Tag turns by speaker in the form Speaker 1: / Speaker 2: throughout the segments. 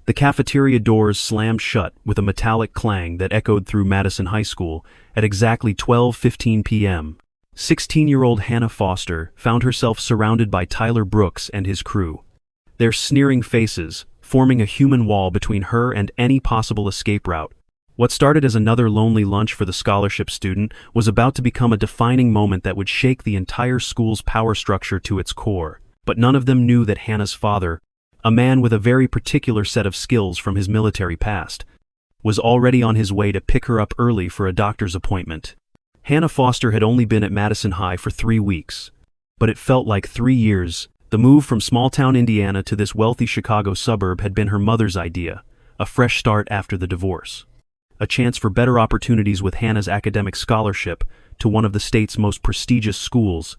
Speaker 1: The cafeteria doors slammed shut with a metallic clang that echoed through Madison High School at exactly 12:15 p.m. 16-year-old Hannah Foster found herself surrounded by Tyler Brooks and his crew. Their sneering faces, forming a human wall between her and any possible escape route. What started as another lonely lunch for the scholarship student was about to become a defining moment that would shake the entire school's power structure to its core. But none of them knew that Hannah's father, a man with a very particular set of skills from his military past, was already on his way to pick her up early for a doctor's appointment. Hannah Foster had only been at Madison High for 3 weeks, but it felt like 3 years. The move from small-town Indiana to this wealthy Chicago suburb had been her mother's idea, a fresh start after the divorce. A chance for better opportunities with Hannah's academic scholarship to one of the state's most prestigious schools,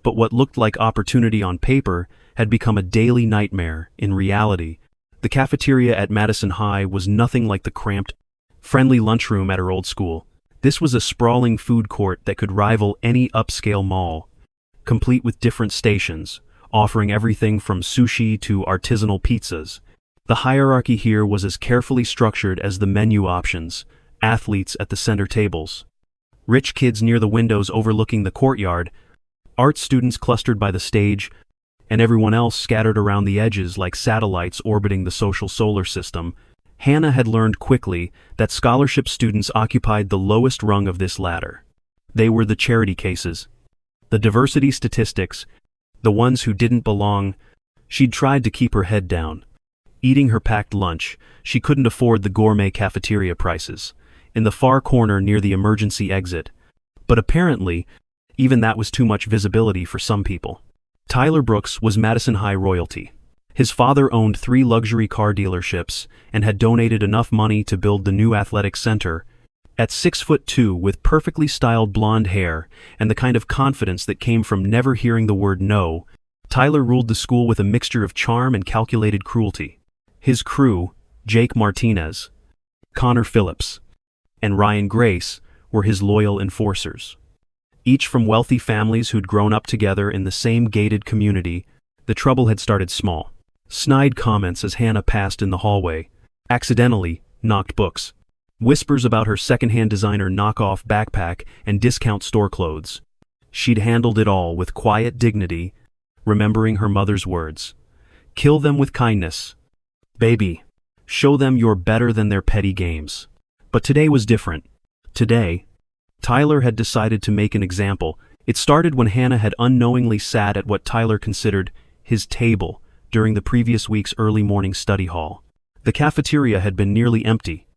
Speaker 1: but what looked like opportunity on paper had become a daily nightmare. In reality, the cafeteria at Madison High was nothing like the cramped, friendly lunchroom at her old school. This was a sprawling food court that could rival any upscale mall, complete with different stations, offering everything from sushi to artisanal pizzas. The hierarchy here was as carefully structured as the menu options, athletes at the center tables, rich kids near the windows overlooking the courtyard, art students clustered by the stage, and everyone else scattered around the edges like satellites orbiting the social solar system. Hannah had learned quickly that scholarship students occupied the lowest rung of this ladder. They were the charity cases, the diversity statistics, the ones who didn't belong. She'd tried to keep her head down. Eating her packed lunch, she couldn't afford the gourmet cafeteria prices, in the far corner near the emergency exit. But apparently, even that was too much visibility for some people. Tyler Brooks was Madison High royalty. His father owned 3 luxury car dealerships and had donated enough money to build the new athletic center. At 6'2", with perfectly styled blonde hair and the kind of confidence that came from never hearing the word no, Tyler ruled the school with a mixture of charm and calculated cruelty. His crew, Jake Martinez, Connor Phillips, and Ryan Grace, were his loyal enforcers. Each from wealthy families who'd grown up together in the same gated community. The trouble had started small. Snide comments as Hannah passed in the hallway, accidentally knocked books, whispers about her secondhand designer knockoff backpack and discount store clothes. She'd handled it all with quiet dignity, remembering her mother's words. Kill them with kindness. Baby, show them you're better than their petty games. But today was different. Today, Tyler had decided to make an example. It started when Hannah had unknowingly sat at what Tyler considered his table during the previous week's early morning study hall. The cafeteria had been nearly empty,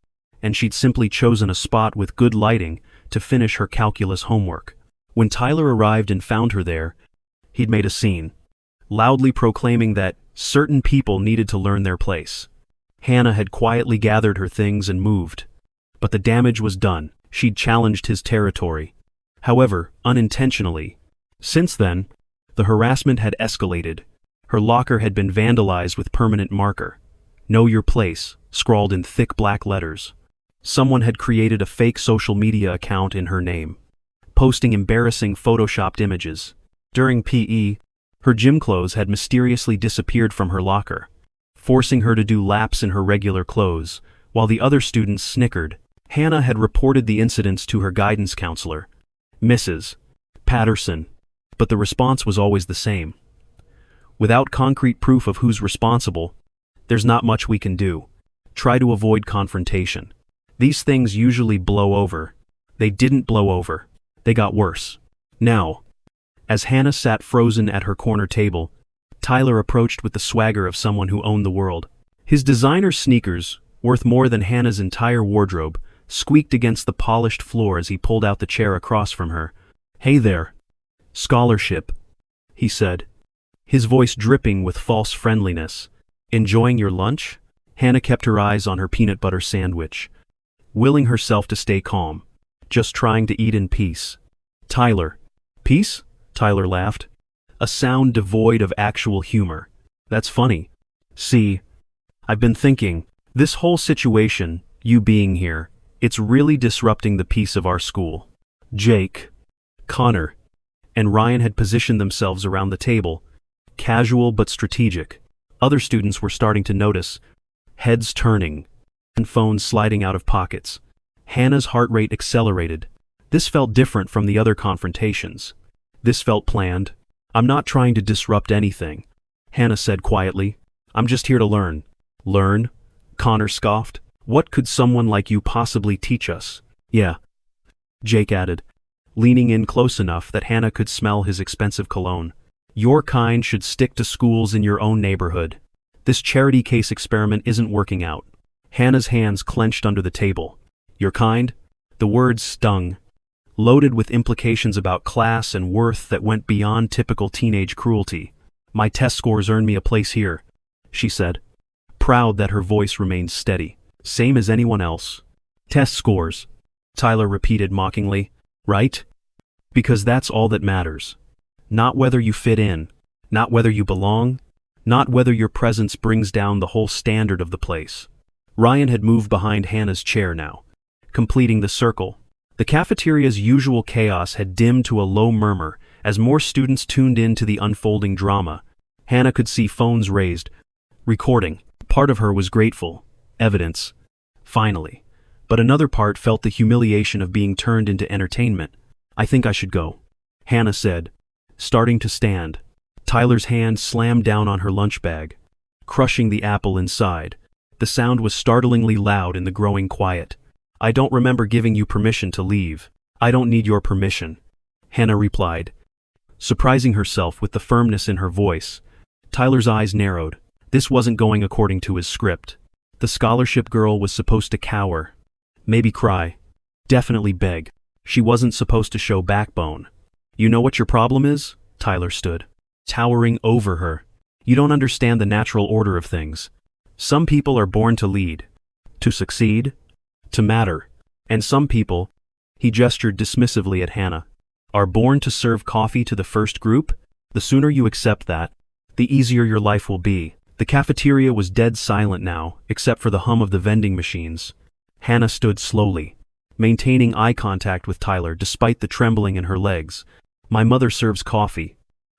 Speaker 1: and she'd simply chosen a spot with good lighting to finish her calculus homework. When Tyler arrived and found her there, he'd made a scene, loudly proclaiming that certain people needed to learn their place. Hannah had quietly gathered her things and moved, but the damage was done. She'd challenged his territory, however, unintentionally. Since then, the harassment had escalated. Her locker had been vandalized with permanent marker. Know your place, scrawled in thick black letters. Someone had created a fake social media account in her name, posting embarrassing photoshopped images. During PE, her gym clothes had mysteriously disappeared from her locker, forcing her to do laps in her regular clothes, while the other students snickered. Hannah had reported the incidents to her guidance counselor, Mrs. Patterson, but the response was always the same. Without concrete proof of who's responsible, there's not much we can do. Try to avoid confrontation. These things usually blow over. They didn't blow over. They got worse. Now, as Hannah sat frozen at her corner table, Tyler approached with the swagger of someone who owned the world. His designer sneakers, worth more than Hannah's entire wardrobe, squeaked against the polished floor as he pulled out the chair across from her. "Hey there. Scholarship," he said, his voice dripping with false friendliness. "Enjoying your lunch?" Hannah kept her eyes on her peanut butter sandwich, willing herself to stay calm, just trying to eat in peace. "Tyler." "Peace?" Tyler laughed, a sound devoid of actual humor. "That's funny. See, I've been thinking, this whole situation, you being here, it's really disrupting the peace of our school." Jake, Connor, and Ryan had positioned themselves around the table, casual but strategic. Other students were starting to notice. heads turning, and phones sliding out of pockets. Hannah's heart rate accelerated. This felt different from the other confrontations. This felt planned. "I'm not trying to disrupt anything," Hannah said quietly. "I'm just here to learn." "Learn?" Connor scoffed. "What could someone like you possibly teach us?" "Yeah," Jake added, leaning in close enough that Hannah could smell his expensive cologne. "Your kind should stick to schools in your own neighborhood. This charity case experiment isn't working out." Hannah's hands clenched under the table. "Your kind?" The words stung, loaded with implications about class and worth that went beyond typical teenage cruelty. "My test scores earned me a place here," she said, proud that her voice remained steady. "Same as anyone else." "Test scores," Tyler repeated mockingly. "Right? Because that's all that matters. Not whether you fit in, not whether you belong, not whether your presence brings down the whole standard of the place." Ryan had moved behind Hannah's chair now, completing the circle. The cafeteria's usual chaos had dimmed to a low murmur as more students tuned in to the unfolding drama. Hannah could see phones raised, recording. Part of her was grateful. Evidence. Finally. But another part felt the humiliation of being turned into entertainment. "I think I should go," Hannah said, starting to stand. Tyler's hand slammed down on her lunch bag, crushing the apple inside. The sound was startlingly loud in the growing quiet. "I don't remember giving you permission to leave." "I don't need your permission," Hannah replied, surprising herself with the firmness in her voice. Tyler's eyes narrowed. This wasn't going according to his script. The scholarship girl was supposed to cower, maybe cry, definitely beg. She wasn't supposed to show backbone. "You know what your problem is?" Tyler stood, towering over her. "You don't understand the natural order of things. Some people are born to lead, to succeed, to matter. And some people," he gestured dismissively at Hannah, "are born to serve coffee to the first group. The sooner you accept that, the easier your life will be." The cafeteria was dead silent now, except for the hum of the vending machines. Hannah stood slowly, maintaining eye contact with Tyler despite the trembling in her legs. "My mother serves coffee,"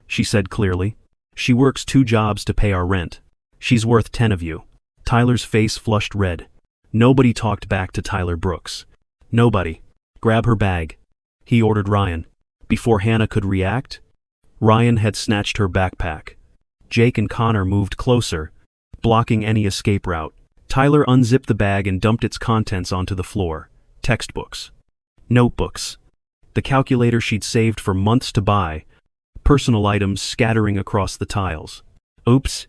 Speaker 1: she said clearly. "She works 2 jobs to pay our rent. She's worth 10 of you." Tyler's face flushed red. Nobody talked back to Tyler Brooks. Nobody. "Grab her bag," he ordered Ryan. Before Hannah could react, Ryan had snatched her backpack. Jake and Connor moved closer, blocking any escape route. Tyler unzipped the bag and dumped its contents onto the floor. Textbooks, notebooks, the calculator she'd saved for months to buy, personal items scattering across the tiles. "Oops,"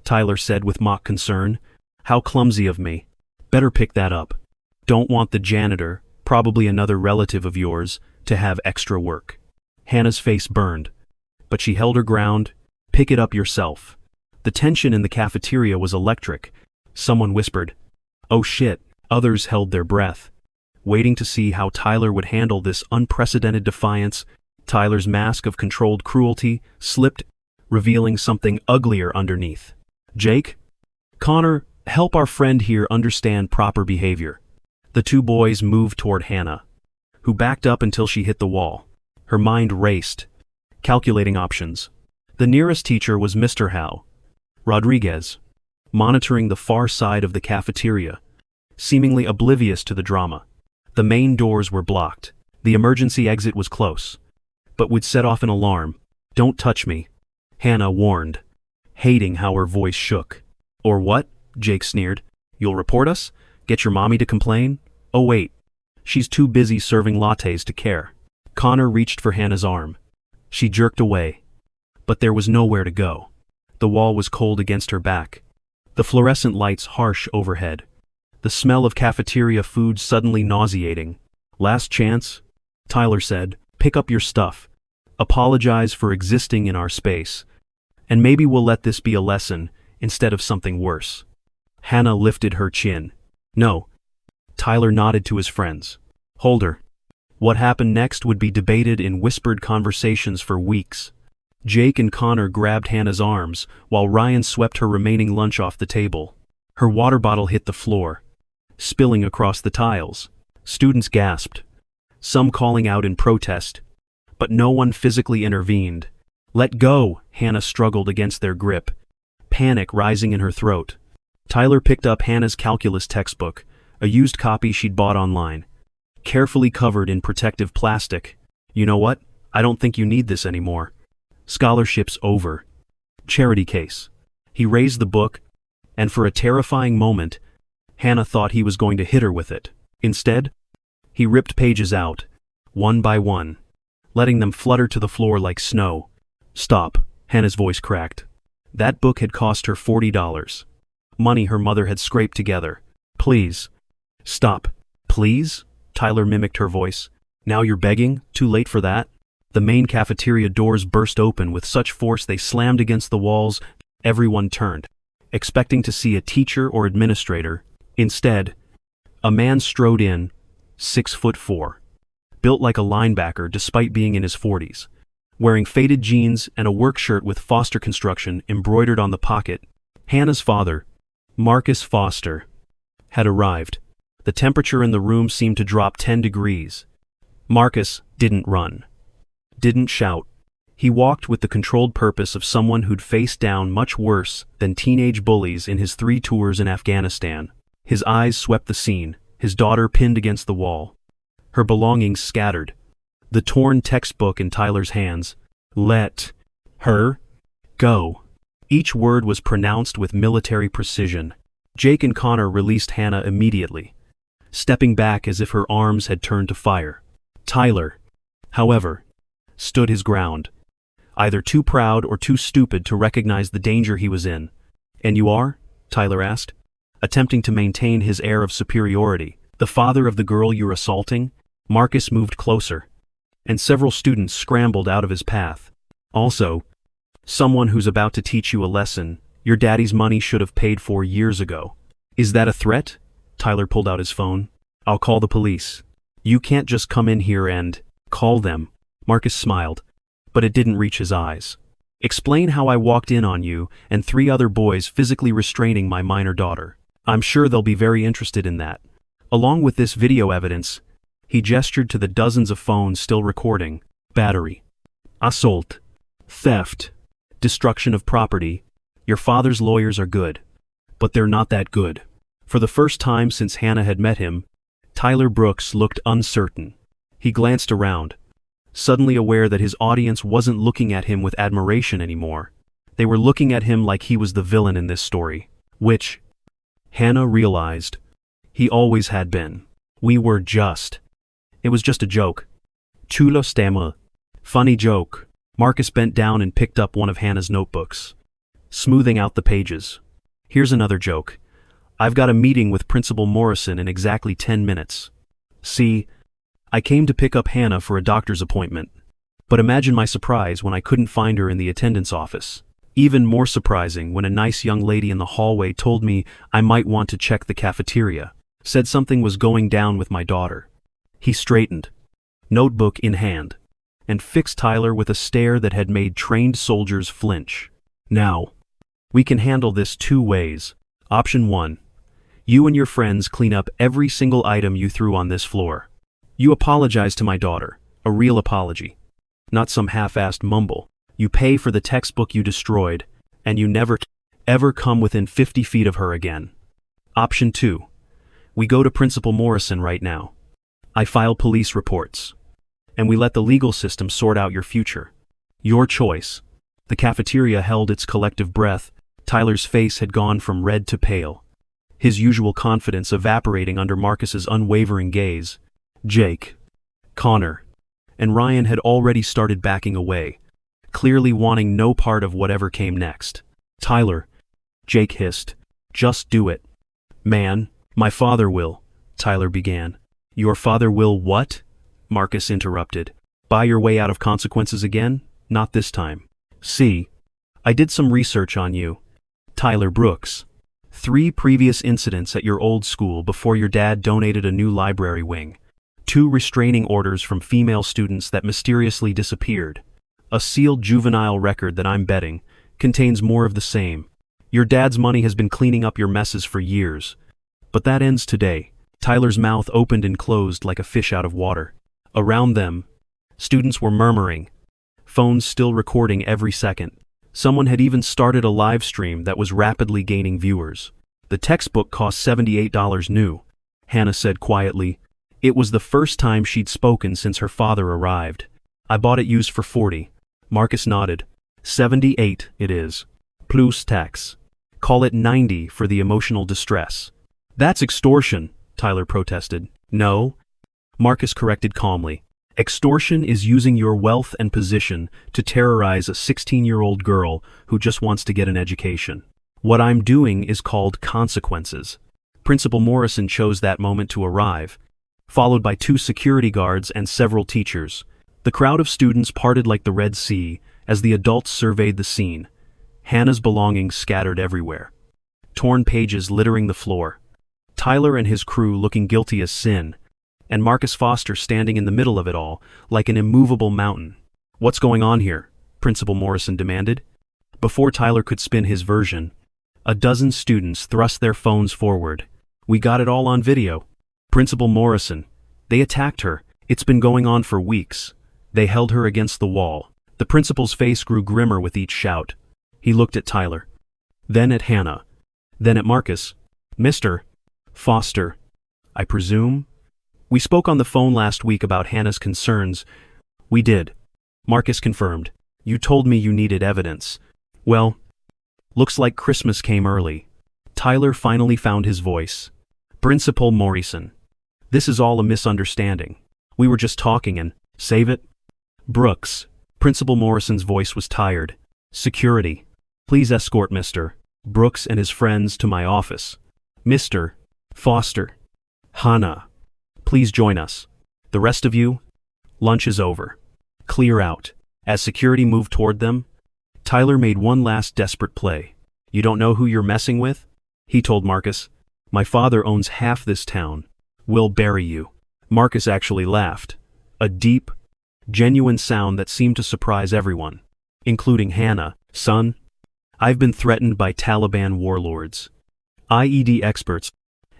Speaker 1: Tyler said with mock concern. "How clumsy of me. Better pick that up. Don't want the janitor, probably another relative of yours, to have extra work." Hannah's face burned, but she held her ground. "Pick it up yourself." The tension in the cafeteria was electric. Someone whispered, "Oh shit." Others held their breath, waiting to see how Tyler would handle this unprecedented defiance. Tyler's mask of controlled cruelty slipped, revealing something uglier underneath. "Jake? Connor, help our friend here understand proper behavior." The 2 boys moved toward Hannah, who backed up until she hit the wall. Her mind raced, calculating options. The nearest teacher was Mr. Howe Rodriguez, monitoring the far side of the cafeteria, seemingly oblivious to the drama. The main doors were blocked. The emergency exit was close, but would set off an alarm. "Don't touch me," Hannah warned, hating how her voice shook. "Or what?" Jake sneered. "You'll report us? Get your mommy to complain?" "Oh wait, she's too busy serving lattes to care." Connor reached for Hannah's arm. She jerked away, but there was nowhere to go. The wall was cold against her back, the fluorescent lights harsh overhead, the smell of cafeteria food suddenly nauseating. "Last chance," Tyler said. "Pick up your stuff. Apologize for existing in our space. And maybe we'll let this be a lesson instead of something worse." Hannah lifted her chin. "No." Tyler nodded to his friends. "Hold her." What happened next would be debated in whispered conversations for weeks. Jake and Connor grabbed Hannah's arms while Ryan swept her remaining lunch off the table. Her water bottle hit the floor, spilling across the tiles. Students gasped, some calling out in protest, but no one physically intervened. "Let go," Hannah struggled against their grip, panic rising in her throat. Tyler picked up Hannah's calculus textbook, a used copy she'd bought online, carefully covered in protective plastic. You know what? I don't think you need this anymore. Scholarship's over. Charity case. He raised the book, and for a terrifying moment, Hannah thought he was going to hit her with it. Instead, he ripped pages out, one by one, letting them flutter to the floor like snow. Stop, Hannah's voice cracked. That book had cost her $40. Money her mother had scraped together. Please. Stop. Please? Tyler mimicked her voice. Now you're begging? Too late for that? The main cafeteria doors burst open with such force they slammed against the walls. Everyone turned, expecting to see a teacher or administrator. Instead, a man strode in, 6'4", built like a linebacker despite being in his 40s, wearing faded jeans and a work shirt with Foster construction embroidered on the pocket. Hannah's father, Marcus Foster, had arrived. The temperature in the room seemed to drop 10 degrees. Marcus didn't run, didn't shout. He walked with the controlled purpose of someone who'd faced down much worse than teenage bullies in his 3 tours in Afghanistan. His eyes swept the scene, his daughter pinned against the wall, her belongings scattered, the torn textbook in Tyler's hands. Let her go. Each word was pronounced with military precision. Jake and Connor released Hannah immediately, stepping back as if her arms had turned to fire. Tyler, however, stood his ground, either too proud or too stupid to recognize the danger he was in. And you are? Tyler asked, attempting to maintain his air of superiority. The father of the girl you're assaulting? Marcus moved closer, and several students scrambled out of his path. Also, someone who's about to teach you a lesson your daddy's money should have paid for years ago. Is that a threat? Tyler pulled out his phone. I'll call the police. You can't just come in here and call them. Marcus smiled, but it didn't reach his eyes. Explain how I walked in on you and 3 other boys physically restraining my minor daughter. I'm sure they'll be very interested in that. Along with this video evidence, he gestured to the dozens of phones still recording. Battery, assault, theft, destruction of property. Your father's lawyers are good, but they're not that good. For the first time since Hannah had met him, Tyler Brooks looked uncertain. He glanced around, suddenly aware that his audience wasn't looking at him with admiration anymore. They were looking at him like he was the villain in this story, which, Hannah realized, he always had been. It was just a joke. Chulo stammer. Funny joke. Marcus bent down and picked up one of Hannah's notebooks, smoothing out the pages. Here's another joke. I've got a meeting with Principal Morrison in exactly 10 minutes. See, I came to pick up Hannah for a doctor's appointment. But imagine my surprise when I couldn't find her in the attendance office. Even more surprising when a nice young lady in the hallway told me I might want to check the cafeteria, said something was going down with my daughter. He straightened, notebook in hand, and fixed Tyler with a stare that had made trained soldiers flinch. Now, we can handle this 2 ways. Option 1. You and your friends clean up every single item you threw on this floor. You apologize to my daughter, a real apology, not some half-assed mumble. You pay for the textbook you destroyed, and you never ever come within 50 feet of her again. Option 2. We go to Principal Morrison right now. I file police reports, and we let the legal system sort out your future. Your choice. The cafeteria held its collective breath. Tyler's face had gone from red to pale, his usual confidence evaporating under Marcus's unwavering gaze. Jake, Connor, and Ryan had already started backing away, clearly wanting no part of whatever came next. Tyler, Jake hissed, just do it. Man, my father will, Tyler began. Your father will what? Marcus interrupted. Buy your way out of consequences again? Not this time. See, I did some research on you. Tyler Brooks. 3 previous incidents at your old school before your dad donated a new library wing. 2 restraining orders from female students that mysteriously disappeared. A sealed juvenile record that I'm betting contains more of the same. Your dad's money has been cleaning up your messes for years. But that ends today. Tyler's mouth opened and closed like a fish out of water. Around them, students were murmuring, phones still recording every second. Someone had even started a live stream that was rapidly gaining viewers. The textbook cost $78 new, Hannah said quietly. It was the first time she'd spoken since her father arrived. I bought it used for 40. Marcus nodded. 78 it is. Plus tax. Call it 90 for the emotional distress. That's extortion, Tyler protested. No, Marcus corrected calmly. Extortion is using your wealth and position to terrorize a 16-year-old girl who just wants to get an education. What I'm doing is called consequences. Principal Morrison chose that moment to arrive, followed by 2 security guards and several teachers. The crowd of students parted like the Red Sea as the adults surveyed the scene. Hannah's belongings scattered everywhere. Torn pages littering the floor. Tyler and his crew looking guilty as sin, and Marcus Foster standing in the middle of it all, like an immovable mountain. What's going on here? Principal Morrison demanded. Before Tyler could spin his version, a dozen students thrust their phones forward. We got it all on video. Principal Morrison. They attacked her. It's been going on for weeks. They held her against the wall. The principal's face grew grimmer with each shout. He looked at Tyler. Then at Hannah. Then at Marcus. Mr. Foster, I presume? We spoke on the phone last week about Hannah's concerns. We did. Marcus confirmed. You told me you needed evidence. Well, looks like Christmas came early. Tyler finally found his voice. Principal Morrison. This is all a misunderstanding. We were just talking and, save it? Brooks. Principal Morrison's voice was tired. Security. Please escort Mr. Brooks and his friends to my office. Mr. Foster. Hannah. Please join us. The rest of you? Lunch is over. Clear out. As security moved toward them, Tyler made one last desperate play. You don't know who you're messing with? He told Marcus. My father owns half this town. We'll bury you. Marcus actually laughed. A deep, genuine sound that seemed to surprise everyone, including Hannah. Son, I've been threatened by Taliban warlords, IED experts,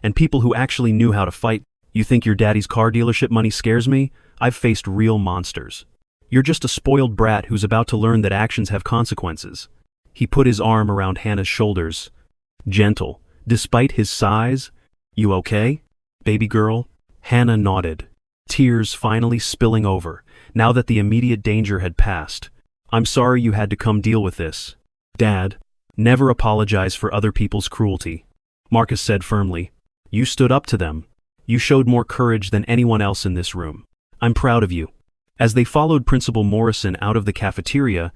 Speaker 1: and people who actually knew how to fight. You think your daddy's car dealership money scares me? I've faced real monsters. You're just a spoiled brat who's about to learn that actions have consequences. He put his arm around Hannah's shoulders. Gentle, despite his size. You okay, baby girl? Hannah nodded, tears finally spilling over, now that the immediate danger had passed. I'm sorry you had to come deal with this. Dad, never apologize for other people's cruelty. Marcus said firmly. You stood up to them. You showed more courage than anyone else in this room. I'm proud of you. As they followed Principal Morrison out of the cafeteria,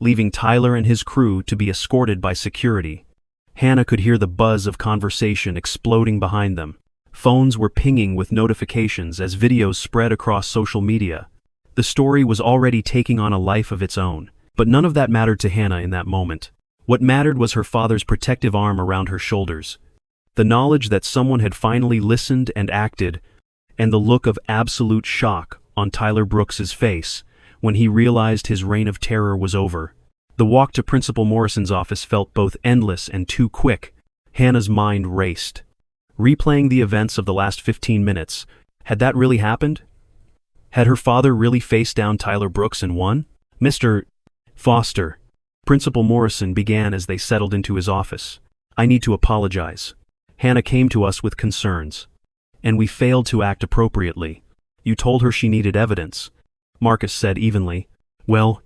Speaker 1: leaving Tyler and his crew to be escorted by security, Hannah could hear the buzz of conversation exploding behind them. Phones were pinging with notifications as videos spread across social media. The story was already taking on a life of its own, but none of that mattered to Hannah in that moment. What mattered was her father's protective arm around her shoulders, the knowledge that someone had finally listened and acted, and the look of absolute shock on Tyler Brooks's face when he realized his reign of terror was over. The walk to Principal Morrison's office felt both endless and too quick. Hannah's mind raced, replaying the events of the last 15 minutes. Had that really happened? Had her father really faced down Tyler Brooks and won? Mr. Foster, Principal Morrison began as they settled into his office. I need to apologize. Hannah came to us with concerns, and we failed to act appropriately. You told her she needed evidence, Marcus said evenly. Well,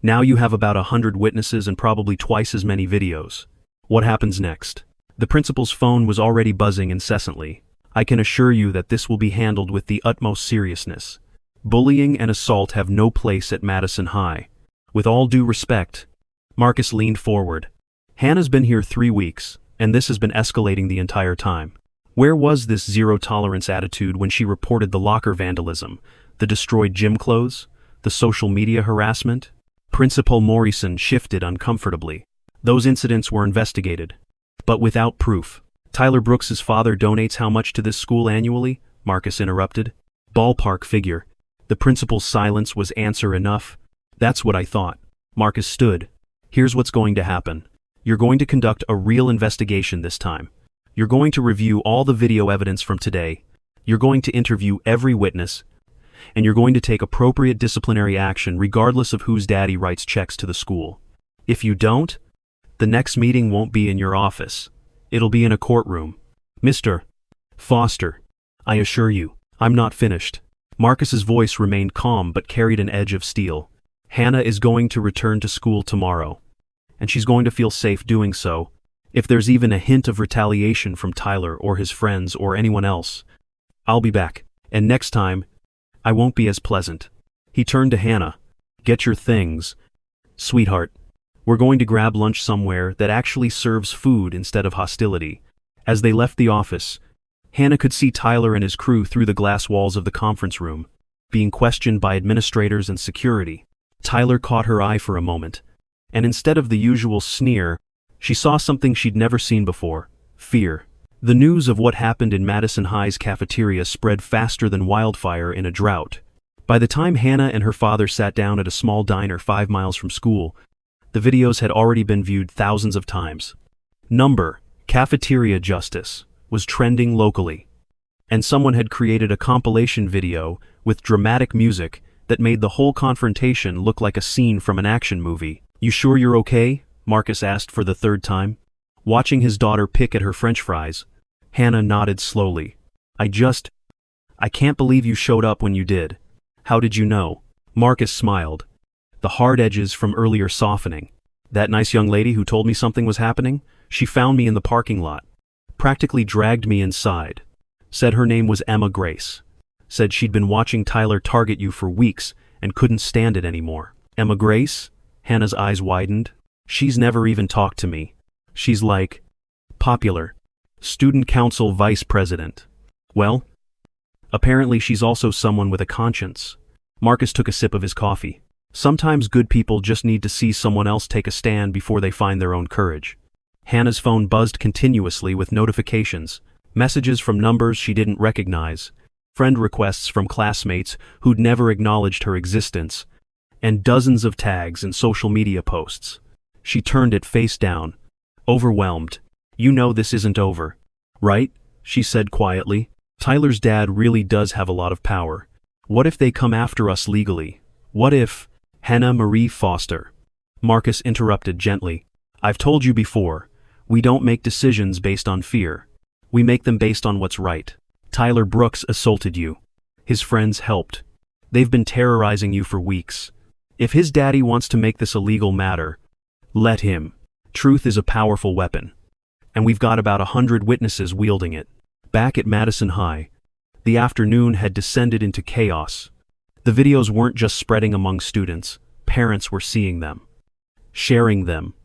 Speaker 1: now you have about 100 witnesses and probably twice as many videos. What happens next? The principal's phone was already buzzing incessantly. I can assure you that this will be handled with the utmost seriousness. Bullying and assault have no place at Madison High. With all due respect, Marcus leaned forward. Hannah's been here 3 weeks, and this has been escalating the entire time. Where was this zero-tolerance attitude when she reported the locker vandalism, the destroyed gym clothes, the social media harassment? Principal Morrison shifted uncomfortably. Those incidents were investigated, but without proof. Tyler Brooks's father donates how much to this school annually? Marcus interrupted. Ballpark figure. The principal's silence was answer enough. That's what I thought. Marcus stood. Here's what's going to happen. You're going to conduct a real investigation this time. You're going to review all the video evidence from today. You're going to interview every witness. And you're going to take appropriate disciplinary action regardless of whose daddy writes checks to the school. If you don't, the next meeting won't be in your office. It'll be in a courtroom. Mr. Foster, I assure you, I'm not finished. Marcus's voice remained calm but carried an edge of steel. Hannah is going to return to school tomorrow. And she's going to feel safe doing so. If there's even a hint of retaliation from Tyler or his friends or anyone else, I'll be back. And next time, I won't be as pleasant. He turned to Hannah. Get your things. Sweetheart, we're going to grab lunch somewhere that actually serves food instead of hostility. As they left the office, Hannah could see Tyler and his crew through the glass walls of the conference room, being questioned by administrators and security. Tyler caught her eye for a moment, and instead of the usual sneer, she saw something she'd never seen before: fear. The news of what happened in Madison High's cafeteria spread faster than wildfire in a drought. By the time Hannah and her father sat down at a small diner 5 miles from school, the videos had already been viewed thousands of times. Cafeteria Justice was trending locally, and someone had created a compilation video with dramatic music that made the whole confrontation look like a scene from an action movie. You sure you're okay? Marcus asked for the 3rd time. Watching his daughter pick at her French fries, Hannah nodded slowly. I can't believe you showed up when you did. How did you know? Marcus smiled, the hard edges from earlier softening. That nice young lady who told me something was happening? She found me in the parking lot. Practically dragged me inside. Said her name was Emma Grace. Said she'd been watching Tyler target you for weeks and couldn't stand it anymore. Emma Grace? Hannah's eyes widened. She's never even talked to me. She's like, popular. Student council vice president. Well, apparently she's also someone with a conscience. Marcus took a sip of his coffee. Sometimes good people just need to see someone else take a stand before they find their own courage. Hannah's phone buzzed continuously with notifications, messages from numbers she didn't recognize, friend requests from classmates who'd never acknowledged her existence, and dozens of tags and social media posts. She turned it face down, overwhelmed. You know this isn't over, right? She said quietly. Tyler's dad really does have a lot of power. What if they come after us legally? What if... Hannah Marie Foster. Marcus interrupted gently. I've told you before, we don't make decisions based on fear. We make them based on what's right. Tyler Brooks assaulted you. His friends helped. They've been terrorizing you for weeks. If his daddy wants to make this a legal matter, let him. Truth is a powerful weapon. And we've got about 100 witnesses wielding it. Back at Madison High, the afternoon had descended into chaos. The videos weren't just spreading among students. Parents were seeing them, sharing them,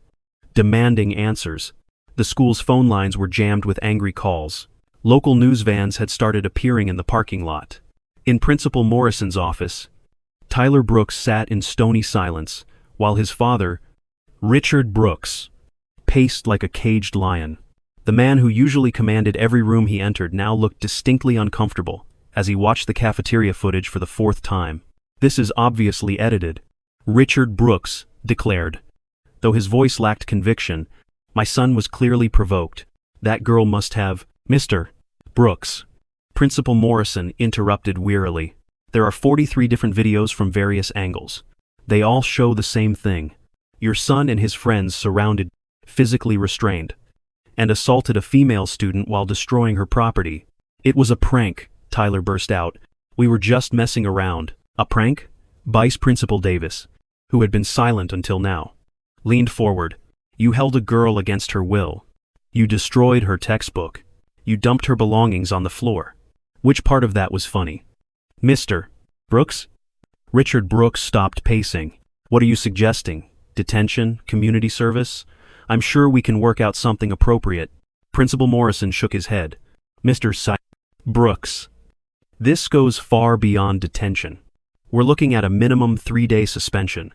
Speaker 1: demanding answers. The school's phone lines were jammed with angry calls. Local news vans had started appearing in the parking lot. In Principal Morrison's office, Tyler Brooks sat in stony silence, while his father, Richard Brooks, paced like a caged lion. The man who usually commanded every room he entered now looked distinctly uncomfortable as he watched the cafeteria footage for the 4th time. This is obviously edited, Richard Brooks declared. Though his voice lacked conviction, my son was clearly provoked. That girl must have... Mr. Brooks. Principal Morrison interrupted wearily. There are 43 different videos from various angles. They all show the same thing. Your son and his friends surrounded, physically restrained, and assaulted a female student while destroying her property. It was a prank, Tyler burst out. We were just messing around. A prank? Vice Principal Davis, who had been silent until now, leaned forward. You held a girl against her will. You destroyed her textbook. You dumped her belongings on the floor. Which part of that was funny? Mr. Brooks? Richard Brooks stopped pacing. What are you suggesting? Detention? Community service? I'm sure we can work out something appropriate. Principal Morrison shook his head. Mr. Brooks. This goes far beyond detention. We're looking at a minimum 3-day suspension,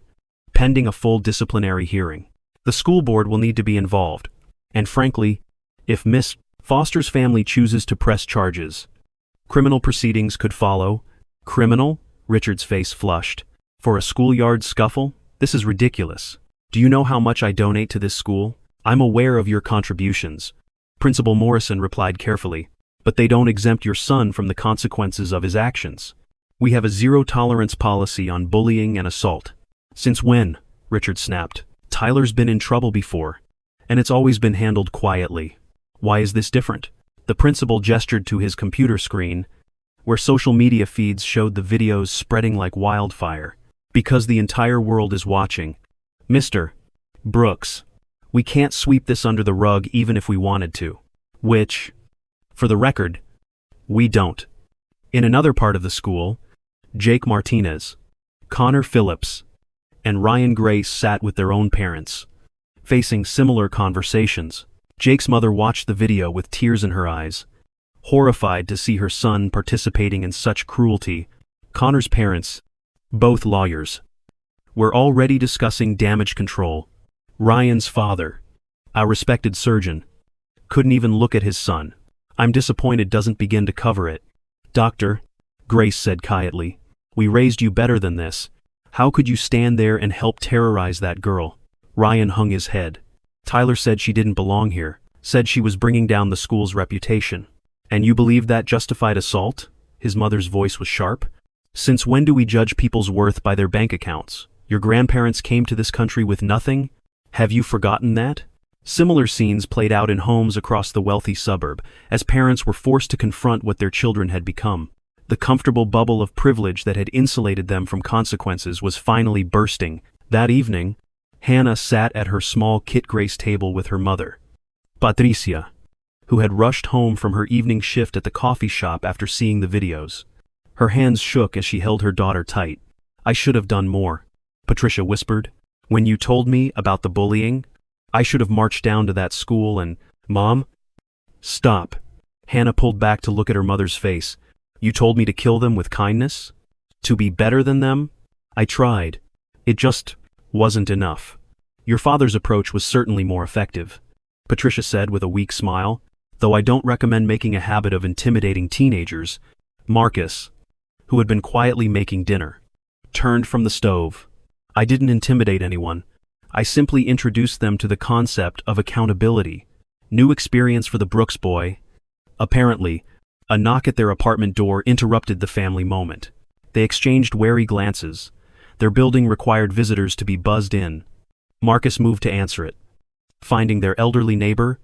Speaker 1: pending a full disciplinary hearing. The school board will need to be involved. And frankly, if Miss Foster's family chooses to press charges, criminal proceedings could follow. Criminal? Richard's face flushed. For a schoolyard scuffle? This is ridiculous. Do you know how much I donate to this school? I'm aware of your contributions. Principal Morrison replied carefully. But they don't exempt your son from the consequences of his actions. We have a zero-tolerance policy on bullying and assault. Since when? Richard snapped. Tyler's been in trouble before, and it's always been handled quietly. Why is this different? The principal gestured to his computer screen, where social media feeds showed the videos spreading like wildfire. Because the entire world is watching. Mr. Brooks, we can't sweep this under the rug even if we wanted to. Which, for the record, we don't. In another part of the school, Jake Martinez, Connor Phillips, and Ryan Grace sat with their own parents, facing similar conversations. Jake's mother watched the video with tears in her eyes, horrified to see her son participating in such cruelty. Connor's parents, both lawyers, were already discussing damage control. Ryan's father, a respected surgeon, couldn't even look at his son. I'm disappointed doesn't begin to cover it. Doctor, Grace said quietly, we raised you better than this. How could you stand there and help terrorize that girl? Ryan hung his head. Tyler said she didn't belong here, said she was bringing down the school's reputation. And you believe that justified assault? His mother's voice was sharp. Since when do we judge people's worth by their bank accounts? Your grandparents came to this country with nothing? Have you forgotten that? Similar scenes played out in homes across the wealthy suburb, as parents were forced to confront what their children had become. The comfortable bubble of privilege that had insulated them from consequences was finally bursting. That evening, Hannah sat at her small Kit Grace table with her mother, Patricia, who had rushed home from her evening shift at the coffee shop after seeing the videos. Her hands shook as she held her daughter tight. I should have done more, Patricia whispered. When you told me about the bullying, I should have marched down to that school and… Mom? Stop. Hannah pulled back to look at her mother's face. You told me to kill them with kindness? To be better than them? I tried. It just wasn't enough. Your father's approach was certainly more effective, Patricia said with a weak smile, though I don't recommend making a habit of intimidating teenagers. Marcus, who had been quietly making dinner, turned from the stove. I didn't intimidate anyone. I simply introduced them to the concept of accountability. New experience for the Brooks boy. Apparently, a knock at their apartment door interrupted the family moment. They exchanged wary glances. Their building required visitors to be buzzed in. Marcus moved to answer it, finding their elderly neighbor,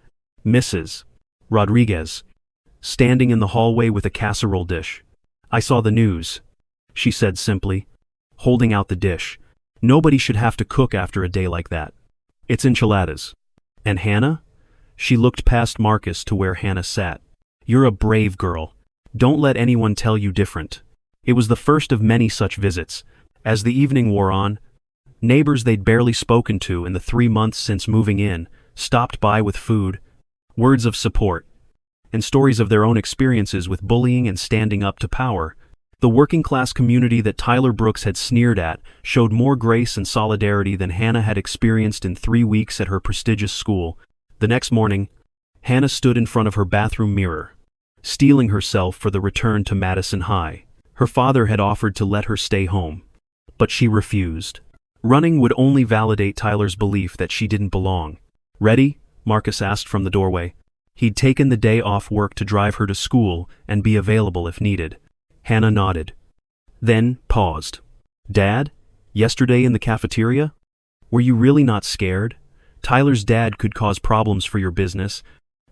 Speaker 1: Mrs. Rodriguez, standing in the hallway with a casserole dish. I saw the news, she said simply, holding out the dish. Nobody should have to cook after a day like that. It's enchiladas. And Hannah? She looked past Marcus to where Hannah sat. You're a brave girl. Don't let anyone tell you different. It was the first of many such visits. As the evening wore on, neighbors they'd barely spoken to in the 3 months since moving in stopped by with food, words of support, and stories of their own experiences with bullying and standing up to power. The working-class community that Tyler Brooks had sneered at showed more grace and solidarity than Hannah had experienced in 3 weeks at her prestigious school. The next morning, Hannah stood in front of her bathroom mirror, steeling herself for the return to Madison High. Her father had offered to let her stay home, but she refused. Running would only validate Tyler's belief that she didn't belong. Ready? Marcus asked from the doorway. He'd taken the day off work to drive her to school and be available if needed. Hannah nodded, then paused. Dad? Yesterday in the cafeteria? Were you really not scared? Tyler's dad could cause problems for your business.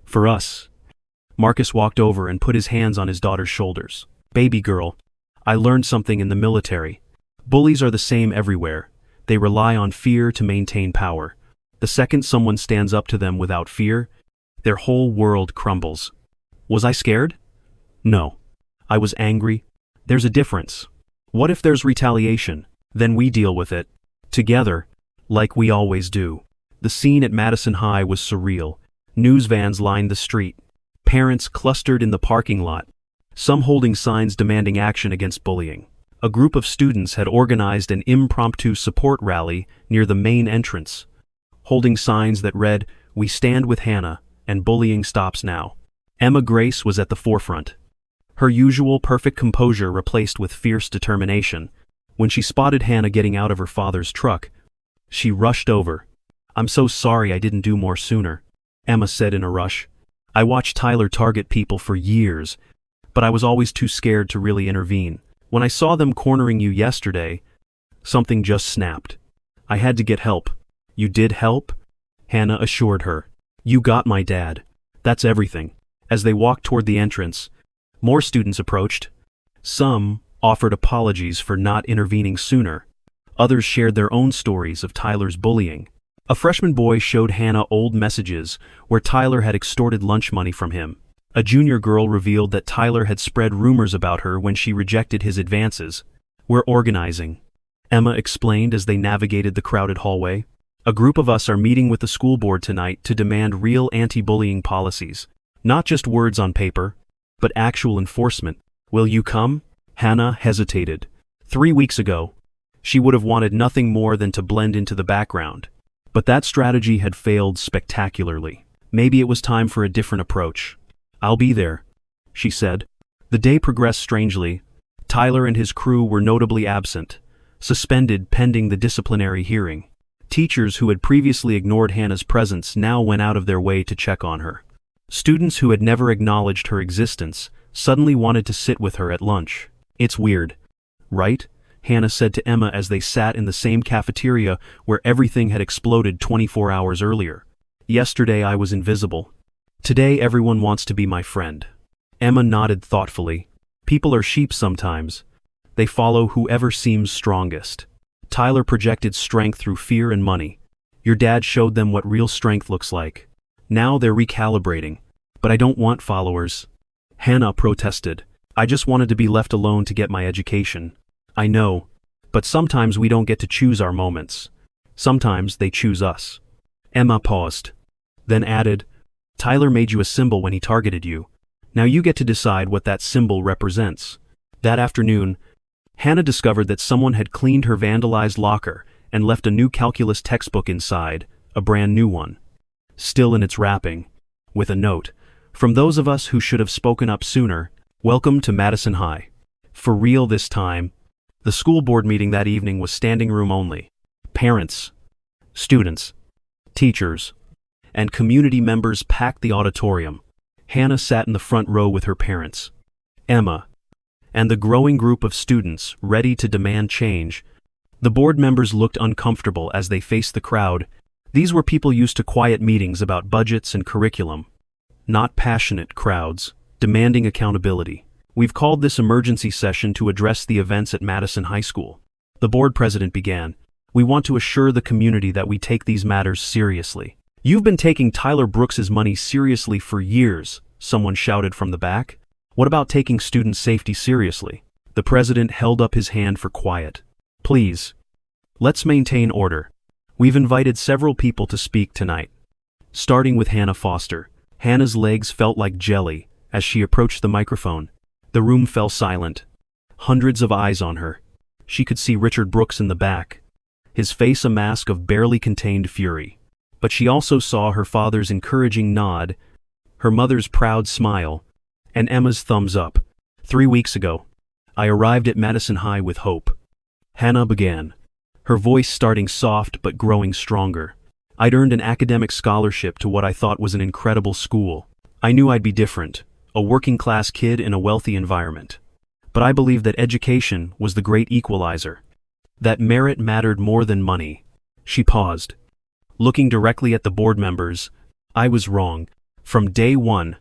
Speaker 1: For us. Marcus walked over and put his hands on his daughter's shoulders. Baby girl, I learned something in the military. Bullies are the same everywhere. They rely on fear to maintain power. The second someone stands up to them without fear, their whole world crumbles. Was I scared? No. I was angry. There's a difference. What if there's retaliation? Then we deal with it. Together, like we always do. The scene at Madison High was surreal. News vans lined the street. Parents clustered in the parking lot, some holding signs demanding action against bullying. A group of students had organized an impromptu support rally near the main entrance, holding signs that read, "We stand with Hannah, and bullying stops now." Emma Grace was at the forefront, her usual perfect composure replaced with fierce determination. When she spotted Hannah getting out of her father's truck, she rushed over. "I'm so sorry I didn't do more sooner," Emma said in a rush. "I watched Tyler target people for years, but I was always too scared to really intervene. When I saw them cornering you yesterday, something just snapped. I had to get help." "You did help?" Hannah assured her. "You got my dad. That's everything. As they walked toward the entrance, more students approached. Some offered apologies for not intervening sooner. Others shared their own stories of Tyler's bullying. A freshman boy showed Hannah old messages where Tyler had extorted lunch money from him. A junior girl revealed that Tyler had spread rumors about her when she rejected his advances. "We're organizing," Emma explained as they navigated the crowded hallway. "A group of us are meeting with the school board tonight to demand real anti-bullying policies. Not just words on paper, but actual enforcement. Will you come?" Hannah hesitated. 3 weeks ago, she would have wanted nothing more than to blend into the background. But that strategy had failed spectacularly. Maybe it was time for a different approach. "I'll be there," she said. The day progressed strangely. Tyler and his crew were notably absent, suspended pending the disciplinary hearing. Teachers who had previously ignored Hannah's presence now went out of their way to check on her. Students who had never acknowledged her existence suddenly wanted to sit with her at lunch. "It's weird, right?" Hannah said to Emma as they sat in the same cafeteria where everything had exploded 24 hours earlier. "Yesterday I was invisible. Today everyone wants to be my friend." Emma nodded thoughtfully. "People are sheep sometimes. They follow whoever seems strongest. Tyler projected strength through fear and money. Your dad showed them what real strength looks like. Now they're recalibrating. But I don't want followers." Hannah protested. "I just wanted to be left alone to get my education." "I know, but sometimes we don't get to choose our moments. Sometimes they choose us." Emma paused, then added, "Tyler made you a symbol when he targeted you. Now you get to decide what that symbol represents." That afternoon, Hannah discovered that someone had cleaned her vandalized locker and left a new calculus textbook inside, a brand new one, still in its wrapping, with a note, "From those of us who should have spoken up sooner, welcome to Madison High." For real this time. The school board meeting that evening was standing room only. Parents, students, teachers, and community members packed the auditorium. Hannah sat in the front row with her parents, Emma, and the growing group of students ready to demand change. The board members looked uncomfortable as they faced the crowd. These were people used to quiet meetings about budgets and curriculum, not passionate crowds demanding accountability. "We've called this emergency session to address the events at Madison High School." The board president began. "We want to assure the community that we take these matters seriously." "You've been taking Tyler Brooks's money seriously for years," someone shouted from the back. "What about taking student safety seriously?" The president held up his hand for quiet. "Please, let's maintain order. We've invited several people to speak tonight." Starting with Hannah Foster. Hannah's legs felt like jelly as she approached the microphone. The room fell silent. Hundreds of eyes on her. She could see Richard Brooks in the back, his face a mask of barely contained fury. But she also saw her father's encouraging nod, her mother's proud smile, and Emma's thumbs up. 3 weeks ago, I arrived at Madison High with hope. Hannah began, her voice starting soft but growing stronger. I'd earned an academic scholarship to what I thought was an incredible school. I knew I'd be different, a working-class kid in a wealthy environment. But I believed that education was the great equalizer, that merit mattered more than money. She paused. Looking directly at the board members, I was wrong. From day one,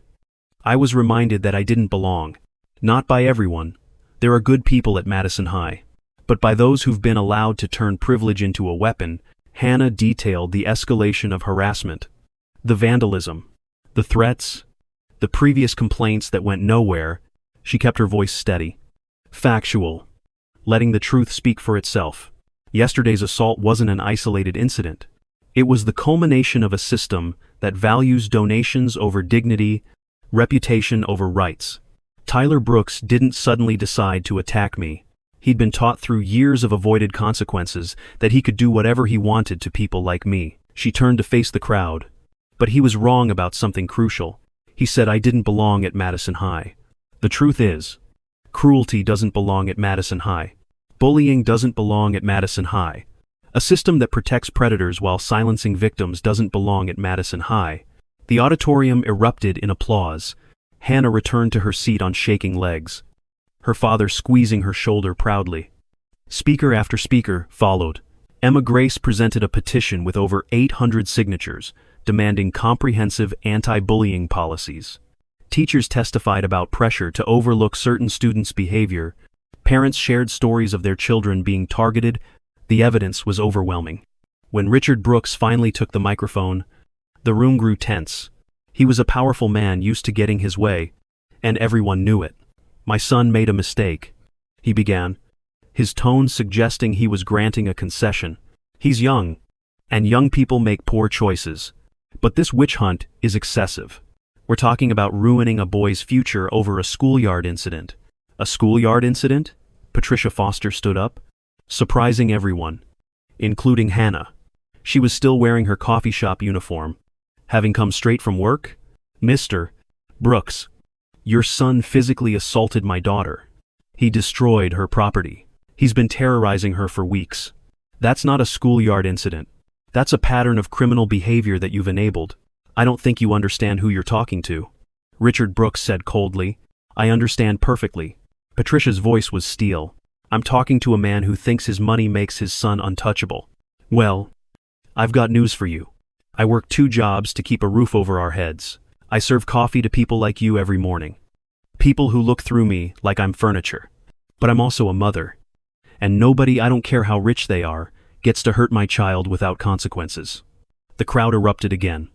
Speaker 1: I was reminded that I didn't belong. Not by everyone. There are good people at Madison High. But by those who've been allowed to turn privilege into a weapon. Hannah detailed the escalation of harassment, the vandalism, the threats, the previous complaints that went nowhere. She kept her voice steady, factual, letting the truth speak for itself. Yesterday's assault wasn't an isolated incident. It was the culmination of a system that values donations over dignity, reputation over rights. Tyler Brooks didn't suddenly decide to attack me. He'd been taught through years of avoided consequences that he could do whatever he wanted to people like me. She turned to face the crowd. But he was wrong about something crucial. He said I didn't belong at Madison High. The truth is, cruelty doesn't belong at Madison High. Bullying doesn't belong at Madison High. A system that protects predators while silencing victims doesn't belong at Madison High. The auditorium erupted in applause. Hannah returned to her seat on shaking legs, her father squeezing her shoulder proudly. Speaker after speaker followed. Emma Grace presented a petition with over 800 signatures, demanding comprehensive anti-bullying policies. Teachers testified about pressure to overlook certain students' behavior. Parents shared stories of their children being targeted. The evidence was overwhelming. When Richard Brooks finally took the microphone, the room grew tense. He was a powerful man used to getting his way, and everyone knew it. "My son made a mistake," he began, his tone suggesting he was granting a concession. "He's young, and young people make poor choices. But this witch hunt is excessive. We're talking about ruining a boy's future over a schoolyard incident." "A schoolyard incident?" Patricia Foster stood up, surprising everyone, including Hannah. She was still wearing her coffee shop uniform, having come straight from work. "Mr. Brooks, your son physically assaulted my daughter. He destroyed her property. He's been terrorizing her for weeks. That's not a schoolyard incident. That's a pattern of criminal behavior that you've enabled. I don't think you understand who you're talking to." Richard Brooks said coldly, "I understand perfectly." Patricia's voice was steel. "I'm talking to a man who thinks his money makes his son untouchable. Well, I've got news for you. I work 2 jobs to keep a roof over our heads. I serve coffee to people like you every morning. People who look through me like I'm furniture. But I'm also a mother. And nobody, I don't care how rich they are, gets to hurt my child without consequences." The crowd erupted again,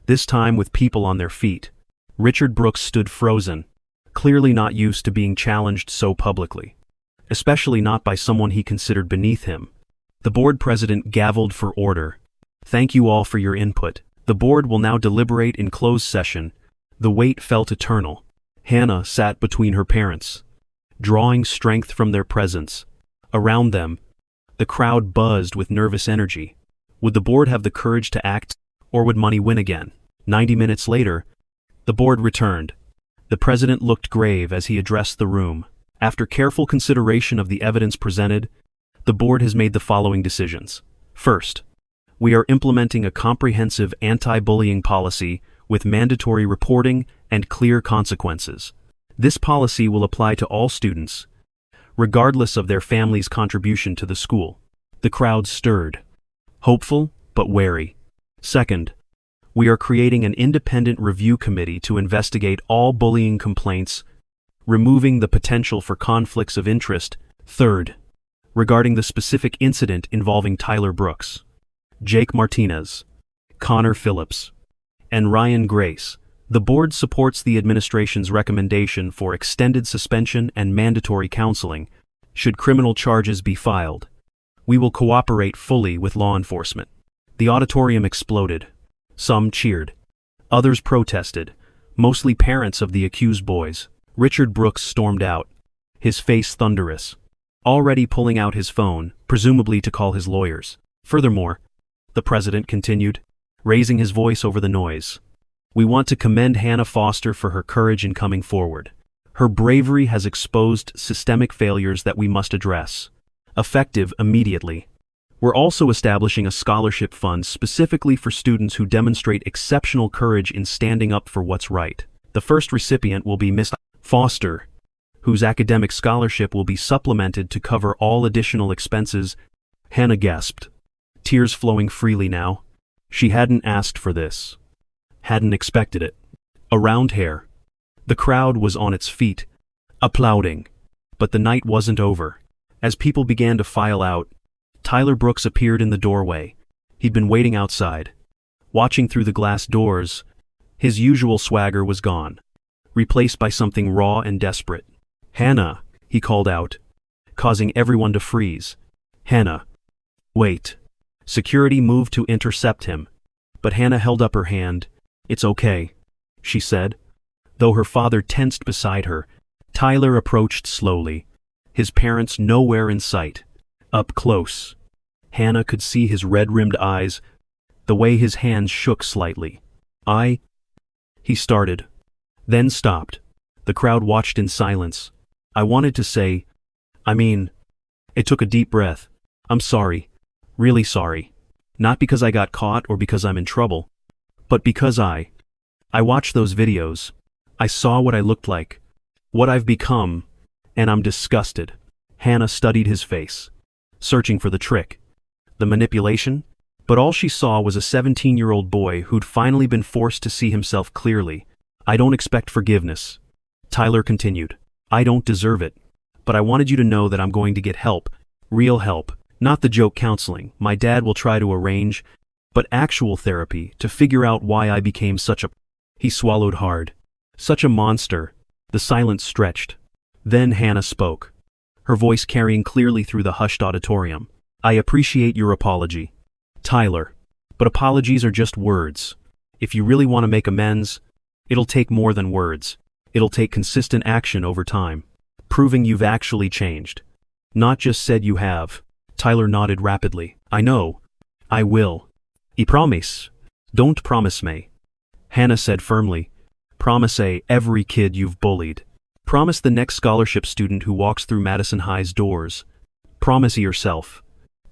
Speaker 1: this time with people on their feet. Richard Brooks stood frozen, clearly not used to being challenged so publicly, especially not by someone he considered beneath him. The board president gavelled for order. "Thank you all for your input. The board will now deliberate in closed session." The weight felt eternal. Hannah sat between her parents, drawing strength from their presence. Around them, the crowd buzzed with nervous energy. Would the board have the courage to act, or would money win again? 90 minutes later, the board returned. The president looked grave as he addressed the room. "After careful consideration of the evidence presented, the board has made the following decisions. First, we are implementing a comprehensive anti-bullying policy with mandatory reporting and clear consequences. This policy will apply to all students, regardless of their family's contribution to the school." The crowd stirred, hopeful but wary. Second, we are creating an independent review committee to investigate all bullying complaints, removing the potential for conflicts of interest. Third, regarding the specific incident involving Tyler Brooks, Jake Martinez, Connor Phillips, and Ryan Grace, the board supports the administration's recommendation for extended suspension and mandatory counseling should criminal charges be filed. We will cooperate fully with law enforcement. The auditorium exploded. Some cheered. Others protested, mostly parents of the accused boys. Richard Brooks stormed out, his face thunderous, already pulling out his phone, presumably to call his lawyers. "Furthermore," the president continued, raising his voice over the noise, "we want to commend Hannah Foster for her courage in coming forward. Her bravery has exposed systemic failures that we must address, effective immediately. We're also establishing a scholarship fund specifically for students who demonstrate exceptional courage in standing up for what's right. The first recipient will be Miss Foster, whose academic scholarship will be supplemented to cover all additional expenses." Hannah gasped, tears flowing freely now. She hadn't asked for this, hadn't expected it. Around her, the crowd was on its feet, applauding. But the night wasn't over. As people began to file out, Tyler Brooks appeared in the doorway. He'd been waiting outside, watching through the glass doors. His usual swagger was gone, replaced by something raw and desperate. "Hannah," he called out, causing everyone to freeze. "Hannah, wait." Security moved to intercept him, but Hannah held up her hand. "It's okay," she said, though her father tensed beside her. Tyler approached slowly, his parents nowhere in sight. Up close, Hannah could see his red-rimmed eyes, the way his hands shook slightly. He started, then stopped. The crowd watched in silence. I wanted to say, it took a deep breath. "I'm sorry, really sorry. Not because I got caught or because I'm in trouble, but because I watched those videos. I saw what I looked like, what I've become, and I'm disgusted." Hannah studied his face, searching for the trick, the manipulation, But all she saw was a 17-year-old boy who'd finally been forced to see himself clearly. "I don't expect forgiveness," Tyler continued. "I don't deserve it. But I wanted you to know that I'm going to get help. Real help. Not the joke counseling my dad will try to arrange, but actual therapy to figure out why I became such a—" He swallowed hard. "Such a monster." The silence stretched. Then Hannah spoke, her voice carrying clearly through the hushed auditorium. "I appreciate your apology, Tyler, but apologies are just words. If you really want to make amends, it'll take more than words. It'll take consistent action over time, proving you've actually changed. Not just said you have." Tyler nodded rapidly. "I know. I will. I promise." "Don't promise me," Hannah said firmly. "Promise every kid you've bullied. Promise the next scholarship student who walks through Madison High's doors. Promise yourself."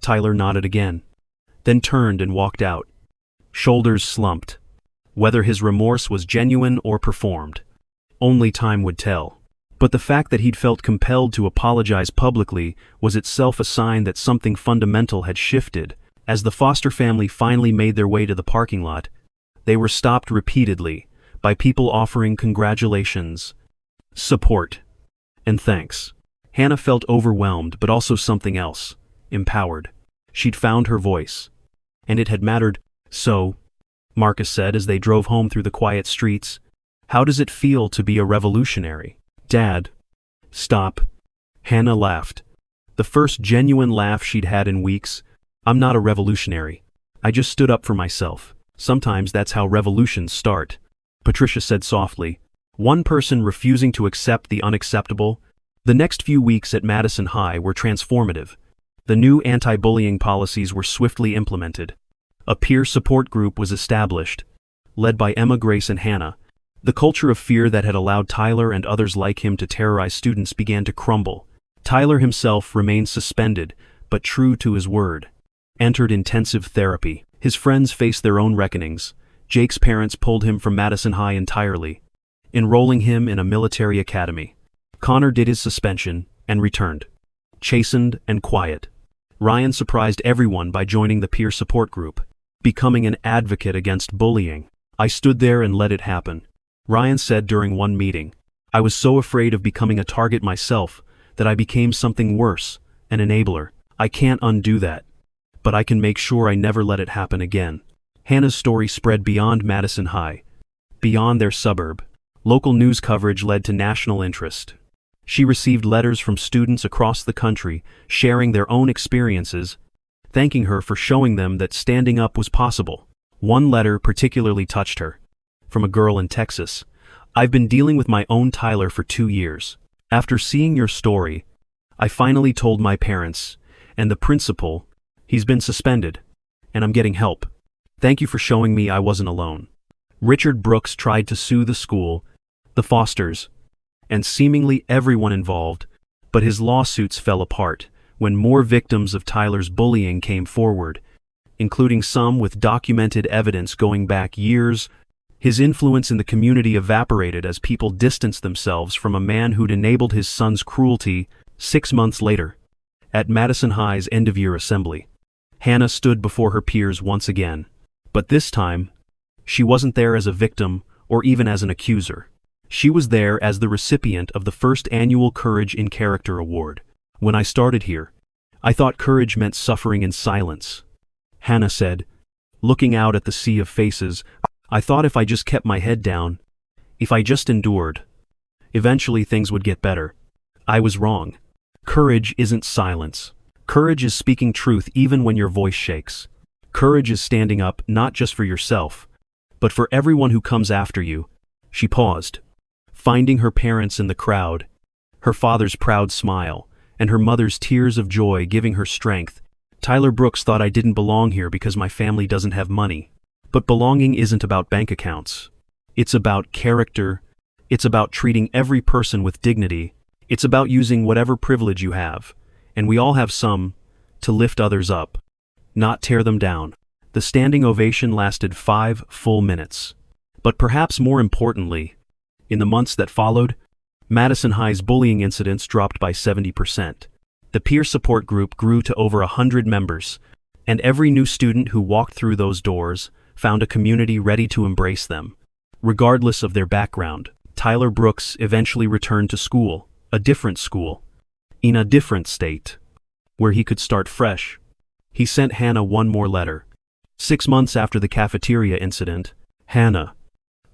Speaker 1: Tyler nodded again, then turned and walked out. Shoulders slumped. Whether his remorse was genuine or performed, only time would tell. But the fact that he'd felt compelled to apologize publicly was itself a sign that something fundamental had shifted. As the Foster family finally made their way to the parking lot, they were stopped repeatedly by people offering congratulations, support, and thanks. Hannah felt overwhelmed, but also something else, empowered. She'd found her voice, and it had mattered. "So," Marcus said as they drove home through the quiet streets, "how does it feel to be a revolutionary?" "Dad." "Stop." Hannah laughed. The first genuine laugh she'd had in weeks. "I'm not a revolutionary. I just stood up for myself. Sometimes that's how revolutions start," Patricia said softly. "One person refusing to accept the unacceptable." The next few weeks at Madison High were transformative. The new anti-bullying policies were swiftly implemented. A peer support group was established, led by Emma, Grace, and Hannah. The culture of fear that had allowed Tyler and others like him to terrorize students began to crumble. Tyler himself remained suspended, but true to his word. Entered intensive therapy. His friends faced their own reckonings. Jake's parents pulled him from Madison High entirely, enrolling him in a military academy. Connor did his suspension and returned, chastened and quiet. Ryan surprised everyone by joining the peer support group, becoming an advocate against bullying. "I stood there and let it happen," Ryan said during one meeting. "I was so afraid of becoming a target myself that I became something worse, an enabler. I can't undo that, but I can make sure I never let it happen again." Hannah's story spread beyond Madison High, beyond their suburb. Local news coverage led to national interest. She received letters from students across the country sharing their own experiences, thanking her for showing them that standing up was possible. One letter particularly touched her, from a girl in Texas. "I've been dealing with my own Tyler for 2 years. After seeing your story, I finally told my parents, and the principal. He's been suspended, and I'm getting help. Thank you for showing me I wasn't alone." Richard Brooks tried to sue the school, the Fosters, and seemingly everyone involved, but his lawsuits fell apart when more victims of Tyler's bullying came forward, including some with documented evidence going back years. His influence in the community evaporated as people distanced themselves from a man who'd enabled his son's cruelty. 6 months later, at Madison High's end-of-year assembly, Hannah stood before her peers once again. But this time, she wasn't there as a victim or even as an accuser. She was there as the recipient of the first annual Courage in Character Award. "When I started here, I thought courage meant suffering in silence," Hannah said, looking out at the sea of faces. "I thought if I just kept my head down, if I just endured, eventually things would get better. I was wrong. Courage isn't silence. Courage is speaking truth even when your voice shakes. Courage is standing up not just for yourself, but for everyone who comes after you." She paused, finding her parents in the crowd, her father's proud smile, and her mother's tears of joy giving her strength. "Tyler Brooks thought I didn't belong here because my family doesn't have money. But belonging isn't about bank accounts. It's about character. It's about treating every person with dignity. It's about using whatever privilege you have, and we all have some, to lift others up, not tear them down." The standing ovation lasted 5 full minutes. But perhaps more importantly, in the months that followed, Madison High's bullying incidents dropped by 70%. The peer support group grew to over 100 members, And every new student who walked through those doors found a community ready to embrace them. Regardless of their background, Tyler Brooks eventually returned to school, a different school, in a different state, where he could start fresh. He sent Hannah one more letter. 6 months after the cafeteria incident, Hannah,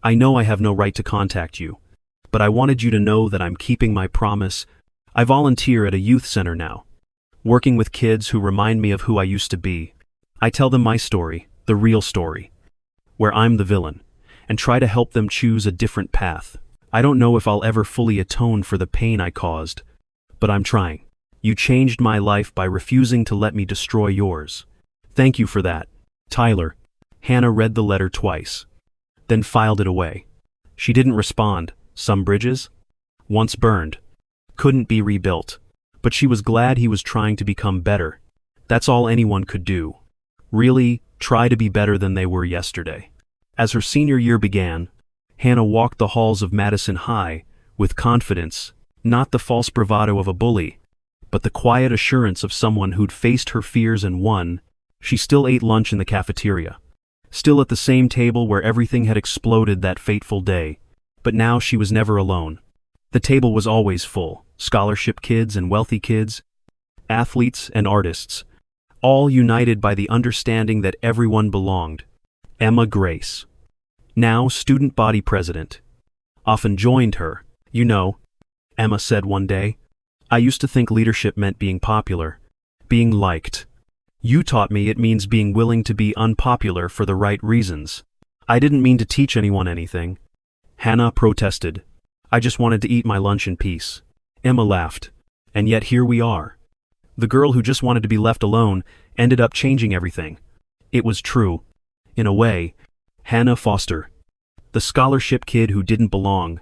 Speaker 1: I know I have no right to contact you, but I wanted you to know that I'm keeping my promise. I volunteer at a youth center now, working with kids who remind me of who I used to be. I tell them my story, the real story, where I'm the villain, and try to help them choose a different path. I don't know if I'll ever fully atone for the pain I caused, but I'm trying. You changed my life by refusing to let me destroy yours. Thank you for that, Tyler. Hannah read the letter twice, then filed it away. She didn't respond. Some bridges, once burned, couldn't be rebuilt, but she was glad he was trying to become better. That's all anyone could do. Really, try to be better than they were yesterday. As her senior year began, Hannah walked the halls of Madison High with confidence, not the false bravado of a bully, but the quiet assurance of someone who'd faced her fears and won. She still ate lunch in the cafeteria, still at the same table where everything had exploded that fateful day, but now she was never alone. The table was always full, scholarship kids and wealthy kids, athletes and artists, all united by the understanding that everyone belonged. Emma Grace, now student body president, often joined her. You know, Emma said one day, I used to think leadership meant being popular, being liked. You taught me it means being willing to be unpopular for the right reasons. I didn't mean to teach anyone anything. Hannah protested. I just wanted to eat my lunch in peace. Emma laughed. And yet here we are. The girl who just wanted to be left alone ended up changing everything. It was true. In a way, Hannah Foster, the scholarship kid who didn't belong,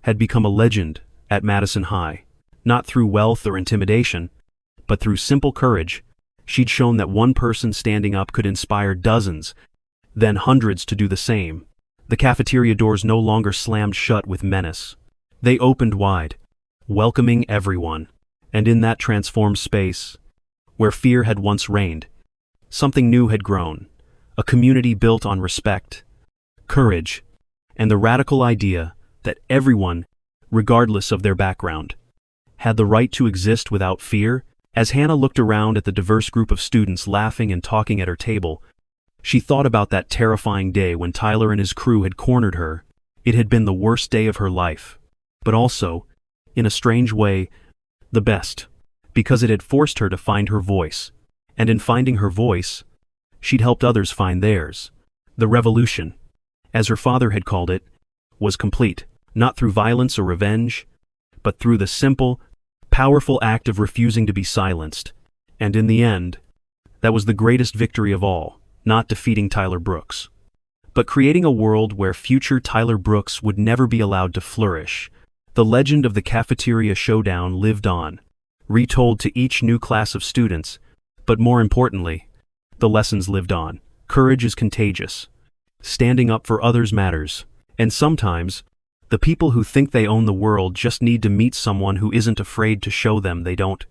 Speaker 1: had become a legend at Madison High. Not through wealth or intimidation, but through simple courage. She'd shown that one person standing up could inspire dozens, then hundreds to do the same. The cafeteria doors no longer slammed shut with menace. They opened wide, welcoming everyone. And in that transformed space, where fear had once reigned, something new had grown. A community built on respect, courage, and the radical idea that everyone, regardless of their background, had the right to exist without fear. As Hannah looked around at the diverse group of students laughing and talking at her table, she thought about that terrifying day when Tyler and his crew had cornered her. It had been the worst day of her life, but also, in a strange way, the best, because it had forced her to find her voice, and in finding her voice, she'd helped others find theirs. The revolution, as her father had called it, was complete, not through violence or revenge, but through the simple, powerful act of refusing to be silenced. And in the end, that was the greatest victory of all. Not defeating Tyler Brooks, but creating a world where future Tyler Brooks would never be allowed to flourish. The legend of the cafeteria showdown lived on, retold to each new class of students, but more importantly, the lessons lived on. Courage is contagious. Standing up for others matters. And sometimes, the people who think they own the world just need to meet someone who isn't afraid to show them they don't.